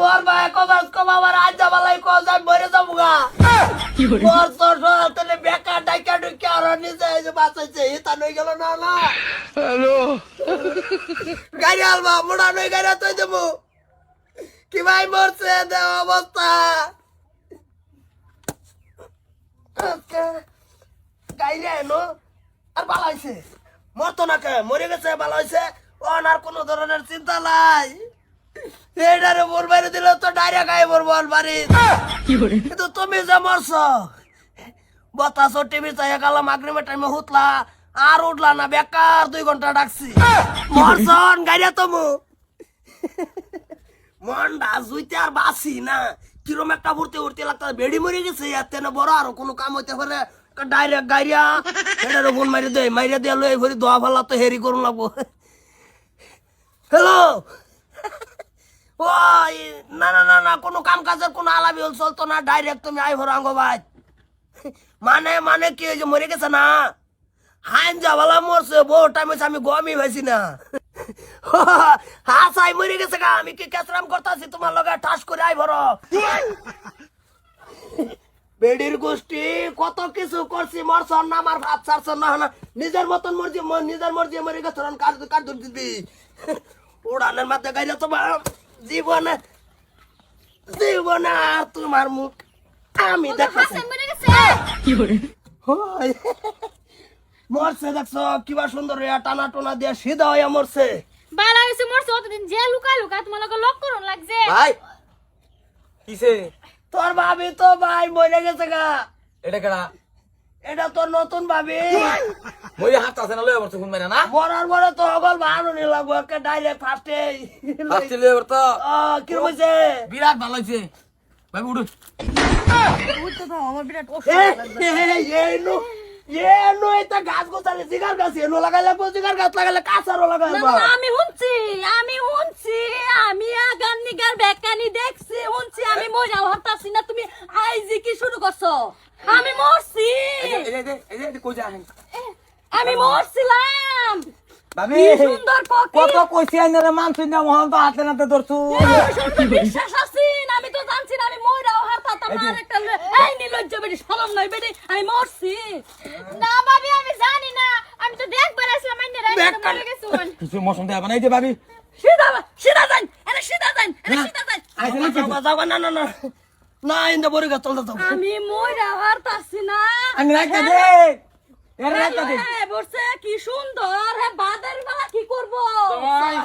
মোর ভাই কমাস কমাবার আজ যাবালাই কজাই মরে যাবুগা মোর তোর তাহলে বেকার ডাইকা ঢুকে আর নিজে এই যে বাঁচাইছে এটা নই গেল না না হ্যালো গাড়ি আলবা মোড়া নই গাড়ি তুই দেবো কি ভাই মরছে দে অবস্থা গাইলে এনো আর ভালো হয়েছে মরতো না কে মরে গেছে ভালো হয়েছে আর কোনো ধরনের চিন্তা নাই এটারে মোর বাড়ি দিলে তো ডাইরেক্ট আই মোর বল বাড়ি কিন্তু তুমি যে মরছ বতাস টিভি চাই গেলাম আগ্রিমের টাইমে হুতলা আর উঠলা না বেকার 2 ঘন্টা ডাকছি মরছন গাড়িয়া তুমি মন্ডা জুইতে আর বাসি না কিরম একটা ভর্তি উঠতে লাগতো বেড়ি মরে গেছে এতে না বড় আর কোনো কাম হইতে পারে ডাইরেক্ট গাড়িয়া এটার ফোন মাইরে দিয়ে লই ভরি দোয়া ফালা তো হেরি করুন লাগবো হ্যালো ওই না না না না কোনো কাম কাজের কোনো আলাপি হল চলতো না ডাইরেক্ট তুমি আই ভর আঙ্গ ভাই মানে কি যে মরে গেছে না হাইন যাওয়ালা মরছে বহু টাইম হয়েছে আমি গমই ভাইছি না হ্যাঁ সাই মরে গেছে গা আমি কি কেসরাম করতেছি তোমার লগে ঠাস করে আই ভর বেডির গোষ্ঠী কত কিছু করছি মরছন না আমার ভাত ছাড়ছন না না নিজের মতন মর্জি নিজের মর্জি মরে গেছ কার দূর দিবি উড়ানের মাথা গাইলে তোমার জীবনে জীবনে আর তোমার মুখ আমি দেখছি মরছে দেখছো কিবা সুন্দর টানা টোনা দিয়ে সিধা হইয়া মরছে বালা হইছে মরছে অতদিন যে লুকা লুকা তোমার লগে লক করন লাগছে ভাই কিসে তোর ভাবি তো ভাই মরে গেছে গা এটা কেডা এটা তোর নতুন ভাবি মই হাত আছে না লই বর্ত কোন মাইনা না মরার পরে তো হগল ভালো নি লাগবো একটা ডাইরেক্ট ফার্স্টে ফাস্ট লই বর্ত কি হইছে বিরাট ভালো হইছে ভাই উঠু উঠতে দাও আমার বিরাট এনো এনো এটা গাছ গোছালে জিগার গাছ এনো লাগাই লাগবো জিগার গাছ লাগালে কাঁচারও লাগাই লাগবো আমি শুনছি আমি আগান নিগার বেকানি দেখছি শুনছি আমি মজাও হতাছি না তুমি আইজি কি শুরু করছো আমি মরছি এই কই যা আমি মরছিলাম ভাবি কি সুন্দর পক্ষী কত কইছি আইনারে মানছুই না মহল তো হাতে নাতে ধরছু বিশ্বাস আছেন আমি তো জানছি না আমি মইরাও হাতাতাম না আরেকটা এই নিলজ্জ বেটি শরম নাই বেটি আমি মরছি না ভাবি আমি জানি না আমি তো দেখবার আসলাম আইনারে মরে গেছুন কিছু মশন দেয়া বানাই দে ভাবি সিধা যান সিধা যান যাবা না না না না ইন্দা বড় গাছ চলতে যাও আমি মইরাও হাতাছি না আমি রাখতে দে এর রাখতে দে বলছে কি সুন্দর হে বাদের বেলা কি করব ভাই